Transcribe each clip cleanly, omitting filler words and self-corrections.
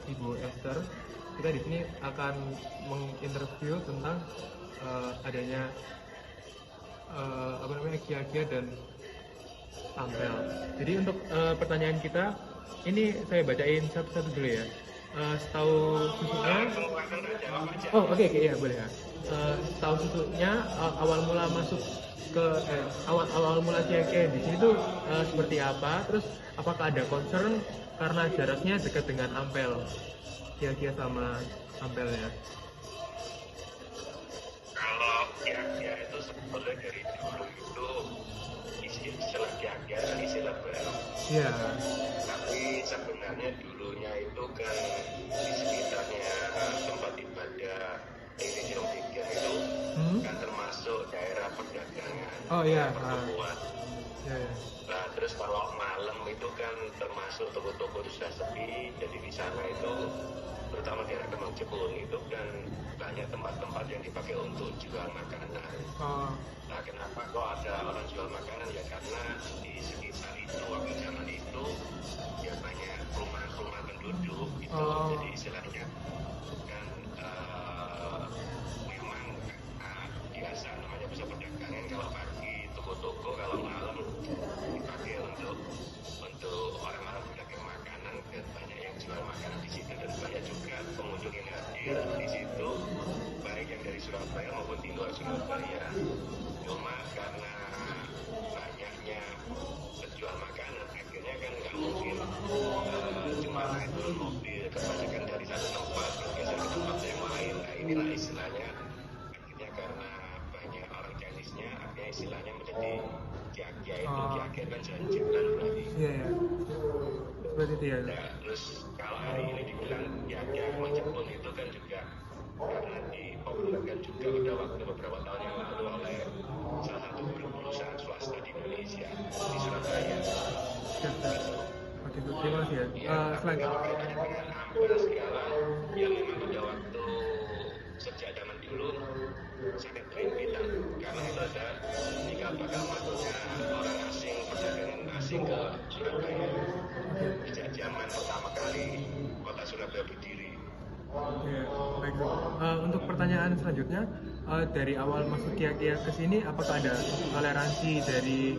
Ibu Esther. Kita di sini akan menginterview tentang adanya kia-kia dan ampel. Jadi untuk pertanyaan kita, ini saya bacain satu-satu dulu ya. Setahu susuknya, oke, ya boleh ya. Setahu susuknya awal mula masuk ke awal mula kia-kia di sini tuh seperti apa? Terus apakah ada concern karena jaraknya dekat dengan ampel? Kia-kia sama ampelnya. Kalau kia-kia itu sebetulnya dari dulu itu istilah kia-kia dan istilah baru. Iya. Tapi sebenarnya dulunya itu kan di sekitarnya tempat ibadah ini Jombikian itu kan termasuk daerah perdagangan. Oh iya. Pertemuan. Iya. Nah terus kalau malam itu kan termasuk toko-toko sudah sepi, jadi di sana itu terutama di Kemang Jepun itu kan banyak tempat-tempat yang dipakai untuk jual makanan. Nah kenapa kok ada orang jual makanan ya karena di sekitar itu waktu zaman itu ya banyak rumah-rumah penduduk itu jadi istilahnya kan memang biasa namanya pusat perdagangan kalau pagi toko-toko kalau malam dipakai untuk orang-orang pedagang makanan dan banyak yang jual makanan di situ dan banyak juga pengunjung yang hadir di situ baik yang dari Surabaya maupun di luar Surabaya. Cuma karena banyaknya penjual makanan akhirnya kan nggak mungkin cuma naik turun mobil kebanyakan dari satu tempat bergeser ke tempat yang lain. Nah inilah istilahnya akhirnya karena banyak orang Chinese-nya akhirnya istilahnya menjadi kia-kia itu kia-kia kan jalan-jalan berarti. Iya. Seperti itu ya. Nah, terus kalau hari ini dibilang kia-kia Kemang Jepun itu kan juga karena dipopulerkan juga udah waktu beberapa tahun yang lalu oleh salah satu perusahaan swasta di Indonesia di Surabaya. Oke, terima kasih ya. Kalau kaitannya dengan ampel segala, ya memang pada waktu sejak zaman dulu sangat terbilang karena itu ada nikah bakal masuknya orang asing perdagangan asing ke Surabaya sejak zaman pertama kali kota Surabaya berdiri. Ya, baik. Untuk pertanyaan selanjutnya, dari awal masuk kia-kia ke sini, apakah ada toleransi dari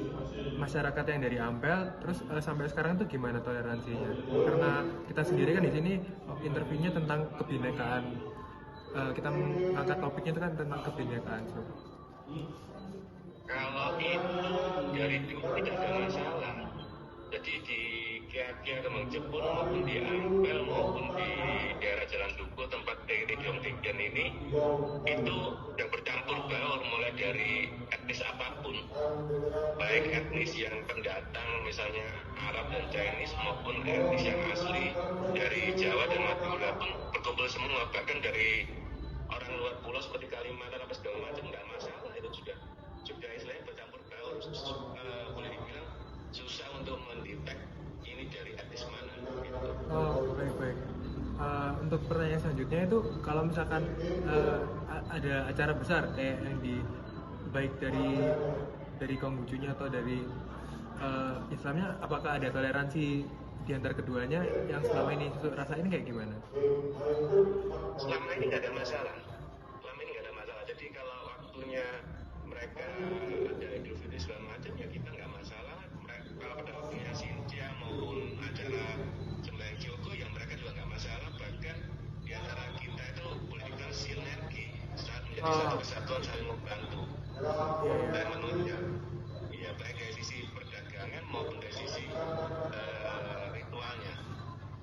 masyarakat yang dari Ampel? Terus sampai sekarang tuh gimana toleransinya? Karena kita sendiri kan di sini interviewnya tentang kebinekaan. Kita mengangkat topiknya itu kan tentang kebinekaan. Kalau itu dari dulu tidak ada masalah. Jadi di kia-kia Kemang Jepun maupun di Ampel maupun di daerah Jalan Duku tempat TNI Jombikian ini itu yang bercampur baur mulai dari etnis apapun, baik etnis yang pendatang misalnya Arab dan Chinese maupun etnis yang asli dari Jawa dan Madura pun berkumpul semua, bahkan dari orang luar pulau seperti Kalimantan apa segala macam nggak masalah, itu sudah istilahnya bercampur baur. Boleh dibilang susah untuk mendetek ini dari etnis mana gitu. Baik. Untuk pertanyaan selanjutnya itu kalau misalkan ada acara besar kayak yang baik dari Konghucunya atau dari Islamnya, apakah ada toleransi di antara keduanya yang selama ini rasain kayak gimana? Selama ini nggak ada masalah. Jadi kalau waktunya mereka ada Idul Fitri segala macam ya kita nggak masalah. Kalau pada waktunya Xinjia maupun acara sembahyang Joko yang mereka juga nggak masalah. Bahkan di antara kita itu boleh dibilang sinergi saat menjadi satu kesatuan saling membantu dan menunjang. Ya baik dari sisi perdagangan maupun dari sisi ritualnya.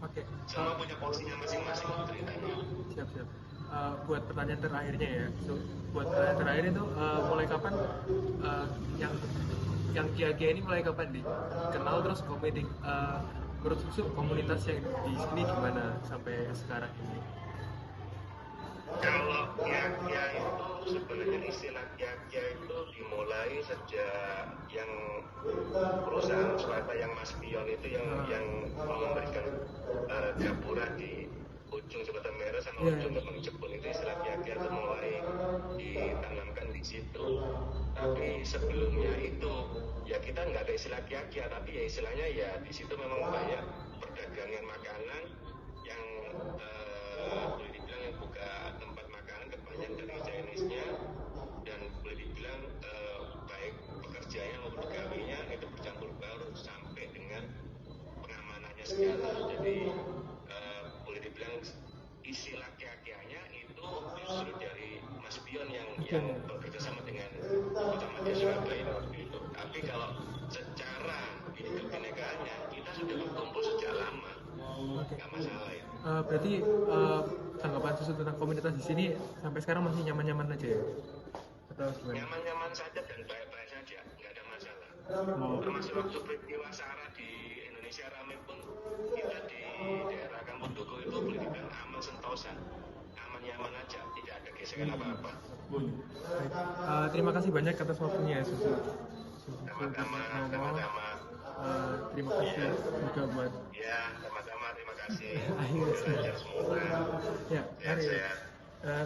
Oke. Semua punya porsinya masing-masing ceritanya. Siap. Buat pertanyaan terakhirnya ya. Buat pertanyaan terakhir itu mulai kapan yang kia-kia ini mulai kapan dikenal terus komedi menurut Susu komunitas yang di sini gimana sampai sekarang ini? Kalau kia-kia itu sebenarnya istilah kia-kia itu dimulai sejak yang perusahaan swasta yang Mas Pion itu yang memberikan gapura di ujung Jembatan Merah sama ujung Kemang Jepun itu istilah kia-kia itu mulai ditanamkan di situ. Tapi sebelumnya itu ya kita nggak ada istilah kia-kia, tapi ya istilahnya ya di situ memang banyak perdagangan makanan yang yang bekerja sama dengan Kota Madya Surabaya waktu itu. Tapi kalau secara ini kebinekaannya kita sudah berkumpul sejak lama, nggak masalah ya. Berarti tanggapan Susu tentang komunitas di sini sampai sekarang masih nyaman-nyaman aja ya? Atau gimana? Nyaman-nyaman saja dan baik-baik saja, nggak ada masalah. Oh. Termasuk waktu peristiwa SARA di Indonesia Rame pun kita di daerah Kampung Duku itu boleh dibilang aman sentosa, aman nyaman aja, tidak ada gesekan apa-apa. Baik. Terima kasih banyak atas waktunya ya Susu. Sama-sama. Terima kasih juga buat Ya, sama-sama, terima kasih. Akhirnya. Belajar semua. ya mari. Sehat.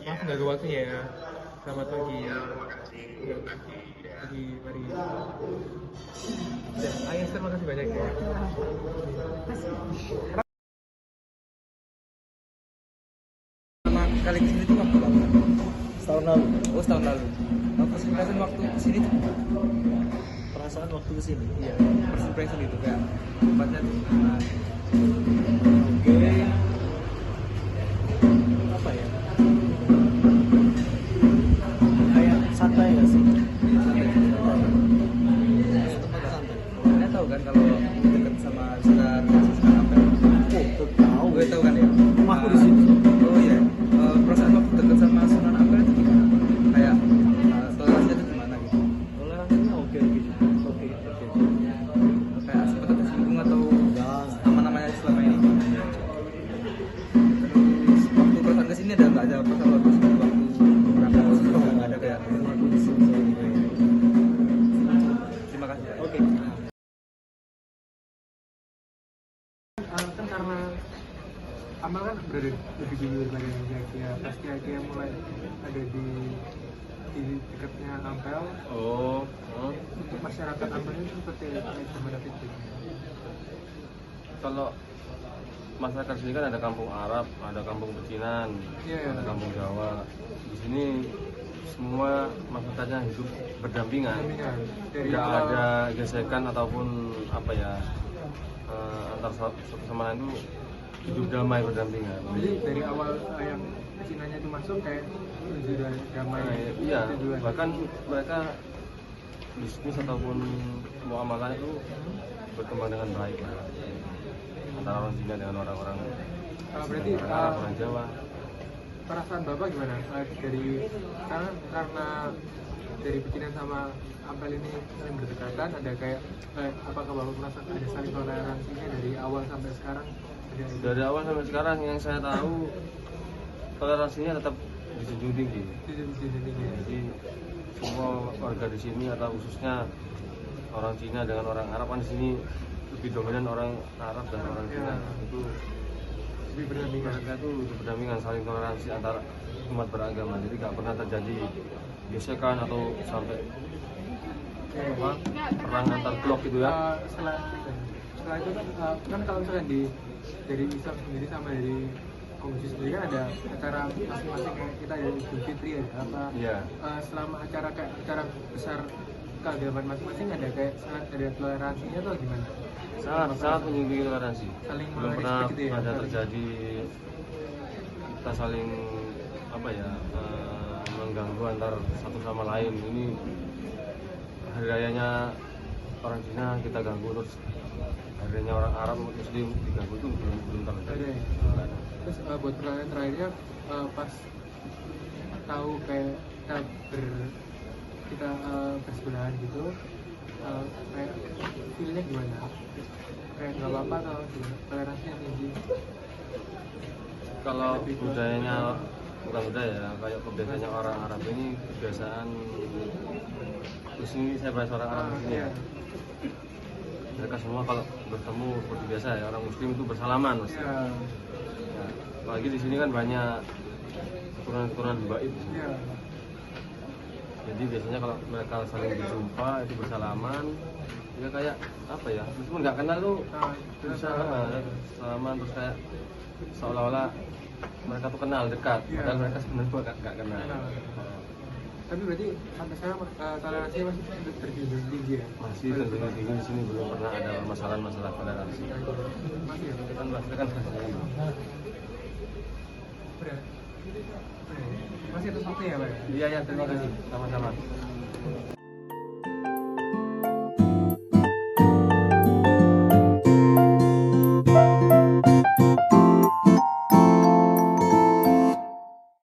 Maaf nggak ke waktunya ya. Selamat pagi. Ya, terima kasih. Pagi. Ya. Pagi, mari. Ya, Ayas, terima kasih banyak ya. Pertama kali kesini tuh waktu kapan? Setahun lalu, Oh, setahun lalu. First impression waktu kesini tuh? perasaan waktu kesini. Iya, first impression itu kayak tempatnya tuh gimana? Oke, apa ya? Kayak santai nggak sih? Iya, santai. Tempatnya santai. Kalian tahu kan kalau dekat sama sekitar Apel? Oh, tahu. Gue tahu kan ya. Rumahku di sini. Oh iya. Perasaan waktu dekat sama Sunan Ampel itu gimana? Kayak toleransinya itu gimana gitu? Toleransinya oke. Kayak sempat tersinggung atau Enggak. aman-aman aja selama ini? Terus waktu perasaan kesini ada nggak ada perasaan waktu berapa waktu nggak ada kayak Rumahku di sini. terima kasih ya. Oke. Kan karena Amal kan berada lebih dulu daripada dia pasti dia mulai ada di dekatnya Ampel. Untuk masyarakat Ampel itu seperti gimana itu? Kalau masyarakat sini kan ada kampung Arab, ada kampung Pecinan, Iya. ada kampung Jawa. Di sini semua masyarakatnya hidup berdampingan. Dari Tidak ada gesekan ataupun apa ya antar satu sama lain itu hidup damai berdampingan. Jadi dari awal yang Cinanya itu masuk kayak sudah damai. Iya, Tujuan. bahkan mereka bisnis ataupun muamalah itu berkembang dengan baik lah. Antara orang Cina dengan orang-orang Berarti Arab, orang Jawa. perasaan Bapak gimana? Dari karena dari Pecinan sama Ampel ini saling berdekatan, ada kayak apakah Bapak merasa ada saling toleransinya dari awal sampai sekarang? Dari awal sampai sekarang yang saya tahu toleransinya tetap dijunjung tinggi. Jadi semua warga di sini atau khususnya orang Cina dengan orang Arab kan di sini lebih dominan orang Arab dan orang Cina itu lebih berdampingan. mereka itu berdampingan saling toleransi antara umat beragama. Jadi nggak pernah terjadi gesekan atau sampai apa, perang antar blok gitu ya. Setelah itu kan kalau misalkan dari Islam sendiri sama dari Konghucu sendiri kan ada acara masing-masing kayak kita ada Idul Fitri ada apa. Iya. Selama acara besar keagamaan masing-masing ada kayak ada toleransinya atau gimana? Sangat menjunjung toleransi. Saling Belum pernah respect gitu ya? ada terjadi kita saling apa ya mengganggu antar satu sama lain. Ini hari rayanya orang Cina kita ganggu, terus hari rayanya orang Arab Muslim diganggu, itu belum terjadi. Ada ya? Nggak ada. Terus buat pertanyaan terakhirnya pas tahu kayak kita bersebelahan gitu, kayak feelnya gimana? Kayak nggak apa-apa atau gimana? Toleransinya tinggi. Kalau budayanya bukan budaya, kayak kebiasaannya orang Arab ini kebiasaan. Terus ini saya bahas orang Arab di sini ya. Mereka semua kalau bertemu seperti biasa ya, orang Muslim itu bersalaman Mas. Iya. Nah, apalagi di sini kan banyak keturunan-keturunan gaib. Iya. Jadi biasanya kalau mereka saling berjumpa itu bersalaman, ya kayak apa ya? Meskipun nggak kenal tuh bisa salaman terus kayak seolah-olah mereka tuh kenal dekat, padahal mereka sebenarnya nggak kenal. Tapi berarti sampai sekarang toleransinya masih terjunjung tinggi ya? Masih tentunya tinggi di sini belum pernah ada masalah toleransi. Masih ya? Kan pasti kan Berat. Masih atas waktu ya Pak? Iya ya, terima kasih sama-sama.